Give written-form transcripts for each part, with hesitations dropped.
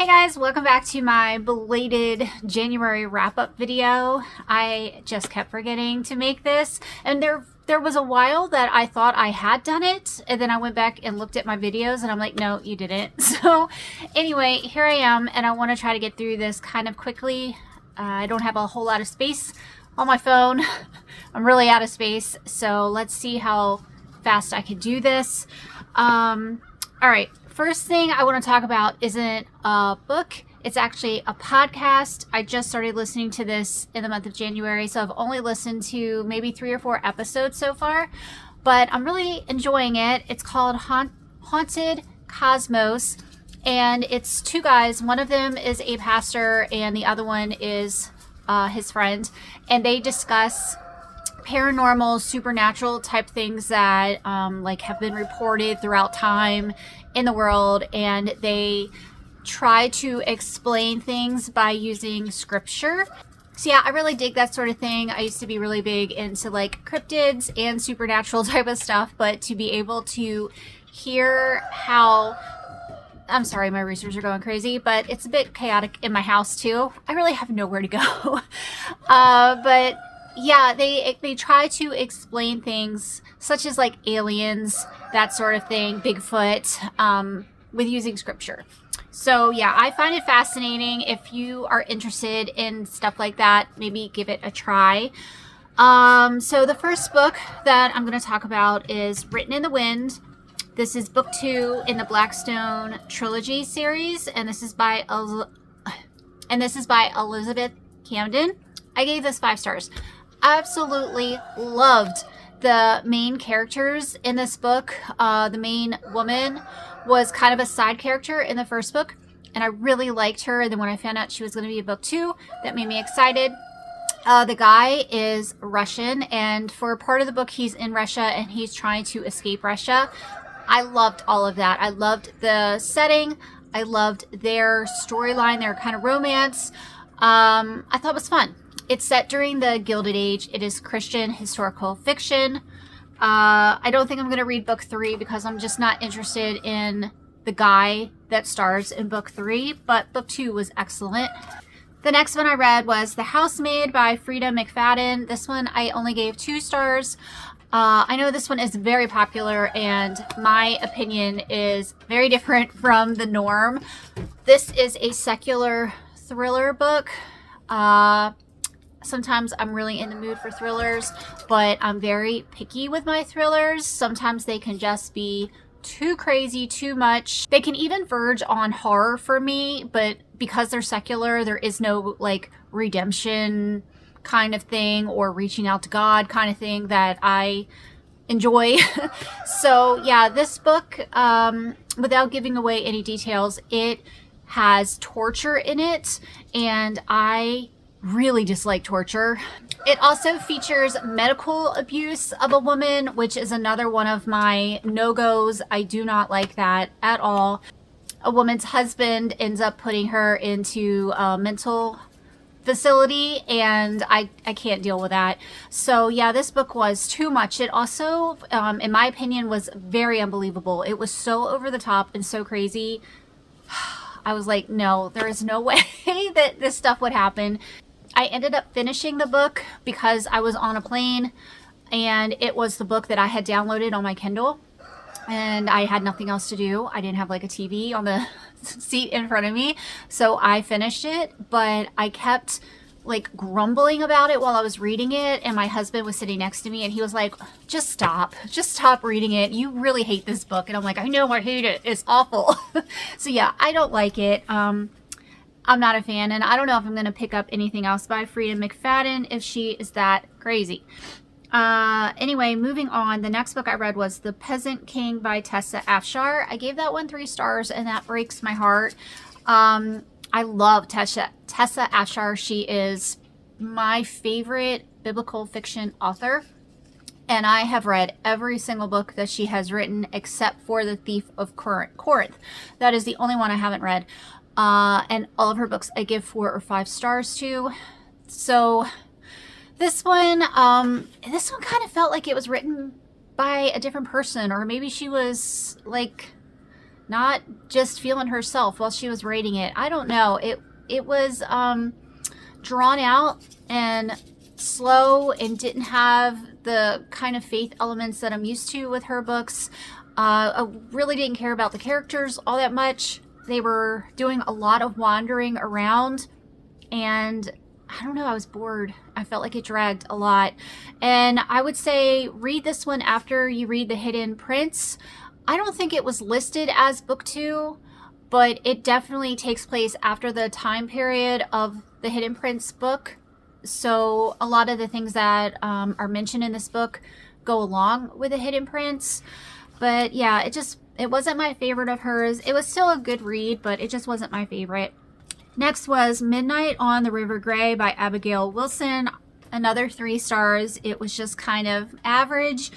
Hey guys, welcome back to my belated January wrap-up video. I just kept forgetting to make this, and there was a while that I thought I had done it, and then I went back and looked at my videos and I'm like, no, you didn't. So anyway, here I am, and I want to try to get through this kind of quickly. I don't have a whole lot of space on my phone. I'm really out of space, so let's see how fast I can do this. All right. First thing I want to talk about isn't a book. It's actually a podcast. I just started listening to this in the month of January, so I've only listened to maybe 3 or 4 episodes so far, but I'm really enjoying it. It's called Haunted Cosmos, and it's 2 guys. One of them is a pastor, and the other one is his friend, and they discuss paranormal, supernatural type things that like have been reported throughout time in the world, and they try to explain things by using scripture. So yeah, I really dig that sort of thing. I used to be really big into like cryptids and supernatural type of stuff, but to be able to hear how, I'm sorry, my roosters are going crazy, but it's a bit chaotic in my house too. I really have nowhere to go. But yeah, they try to explain things such as like aliens, that sort of thing, Bigfoot, with using scripture. So yeah, I find it fascinating. If you are interested in stuff like that, maybe give it a try. So the first book that I'm going to talk about is Written in the Wind. This is book 2 in the Blackstone trilogy series, and this is by Elizabeth Camden. I gave this 5 stars. Absolutely loved the main characters in this book. The main woman was kind of a side character in the first book, and I really liked her. And then when I found out she was going to be in book 2, that made me excited. The guy is Russian, and for part of the book he's in Russia and he's trying to escape Russia. I loved all of that. I loved the setting. I loved their storyline, their kind of romance. I thought it was fun. It's set during the Gilded Age. It is Christian historical fiction. I don't think I'm going to read book 3 because I'm just not interested in the guy that stars in book 3, but book 2 was excellent. The next one I read was The Housemaid by Frida McFadden. This one I only gave 2 stars. I know this one is very popular, and my opinion is very different from the norm. This is a secular thriller book. Sometimes I'm really in the mood for thrillers, but I'm very picky with my thrillers. Sometimes they can just be too crazy, too much. They can even verge on horror for me, but because they're secular, there is no like redemption kind of thing or reaching out to God kind of thing that I enjoy. So yeah, this book, without giving away any details, it has torture in it, and I really dislike torture. It also features medical abuse of a woman, which is another one of my no-goes. I do not like that at all. A woman's husband ends up putting her into a mental facility, and I can't deal with that. So yeah, this book was too much. It also, in my opinion, was very unbelievable. It was so over the top and so crazy. I was like, no, there is no way that this stuff would happen. I ended up finishing the book because I was on a plane, and it was the book that I had downloaded on my Kindle, and I had nothing else to do. I didn't have like a TV on the seat in front of me, so I finished it, but I kept like grumbling about it while I was reading it, and my husband was sitting next to me, and he was like, just stop reading it. You really hate this book. And I'm like, I know, I hate it. It's awful. So yeah, I don't like it. I'm not a fan, and I don't know if I'm going to pick up anything else by Frida McFadden if she is that crazy. Anyway, moving on. The next book I read was The Peasant King by Tessa Afshar. I gave that one 3 stars, and that breaks my heart. I love Tessa Afshar. She is my favorite biblical fiction author, and I have read every single book that she has written except for The Thief of Corinth. That is the only one I haven't read. And all of her books I give 4 or 5 stars to. So this one kind of felt like it was written by a different person, or maybe she was like not just feeling herself while she was reading it. I don't know. It was drawn out and slow and didn't have the kind of faith elements that I'm used to with her books. I really didn't care about the characters all that much. They were doing a lot of wandering around, and I don't know, I was bored. I felt like it dragged a lot. And I would say read this one after you read The Hidden Prince. I don't think it was listed as book 2, but it definitely takes place after the time period of the Hidden Prince book. So a lot of the things that are mentioned in this book go along with The Hidden Prince. But yeah, it wasn't my favorite of hers. It was still a good read, but it just wasn't my favorite. Next was Midnight on the River Gray by Abigail Wilson. Another 3 stars. It was just kind of average.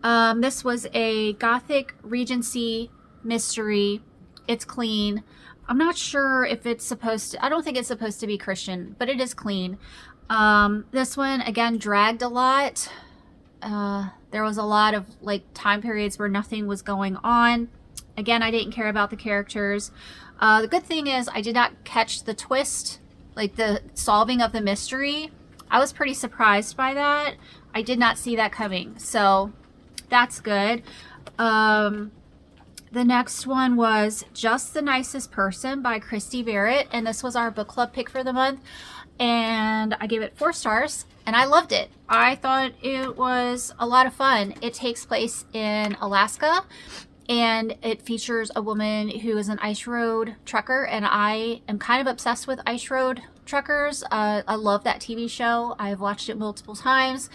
This was a Gothic Regency mystery. It's clean. I'm not sure if it's supposed to, I don't think it's supposed to be Christian, but it is clean. This one, again, dragged a lot. There was a lot of like time periods where nothing was going on. Again, I didn't care about the characters. The good thing is I did not catch the twist, like the solving of the mystery. I was pretty surprised by that. I did not see that coming, so that's good. The next one was Just the Nicest Person by Christy Barrett, and this was our book club pick for the month, and I gave it 4 stars, and I loved it. I thought it was a lot of fun. It takes place in Alaska, and it features a woman who is an ice road trucker, and I am kind of obsessed with ice road truckers. I love that TV show. I've watched it multiple times.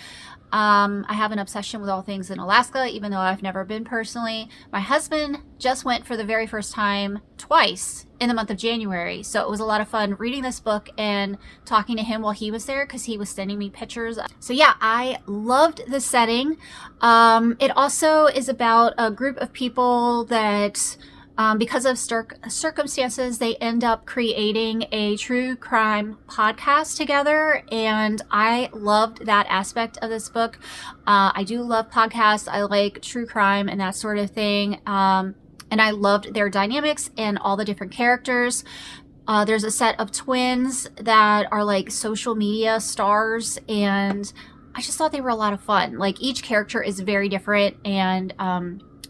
I have an obsession with all things in Alaska, even though I've never been personally. My husband just went for the very first time twice in the month of January. So it was a lot of fun reading this book and talking to him while he was there because he was sending me pictures. So yeah, I loved the setting. It also is about a group of people that because of circumstances, they end up creating a true crime podcast together, and I loved that aspect of this book. I do love podcasts. I like true crime and that sort of thing, and I loved their dynamics and all the different characters. There's a set of twins that are like social media stars, and I just thought they were a lot of fun. Like, each character is very different and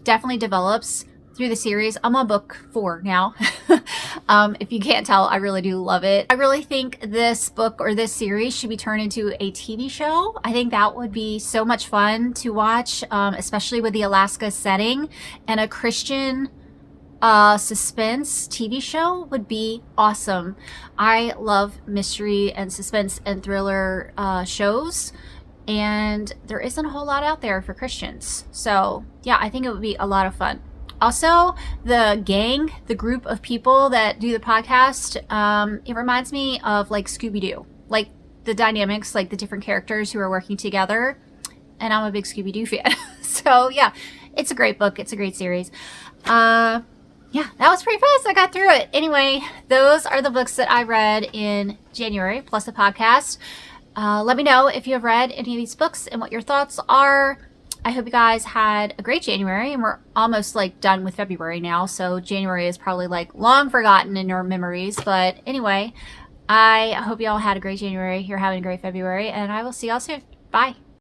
definitely develops through the series. I'm on book 4 now. If you can't tell, I really do love it. I really think this book or this series should be turned into a TV show. I think that would be so much fun to watch, especially with the Alaska setting, and a Christian suspense TV show would be awesome. I love mystery and suspense and thriller shows, and there isn't a whole lot out there for Christians. So yeah, I think it would be a lot of fun. Also, the gang, the group of people that do the podcast, it reminds me of like Scooby-Doo, like the dynamics, like the different characters who are working together. And I'm a big Scooby-Doo fan. So yeah, it's a great book. It's a great series. Yeah, that was pretty fast. I got through it. Anyway, those are the books that I read in January, plus the podcast. Let me know if you have read any of these books and what your thoughts are. I hope you guys had a great January, and we're almost like done with February now, so January is probably like long forgotten in your memories. But anyway, I hope you all had a great January. You're having a great February, and I will see y'all soon. Bye.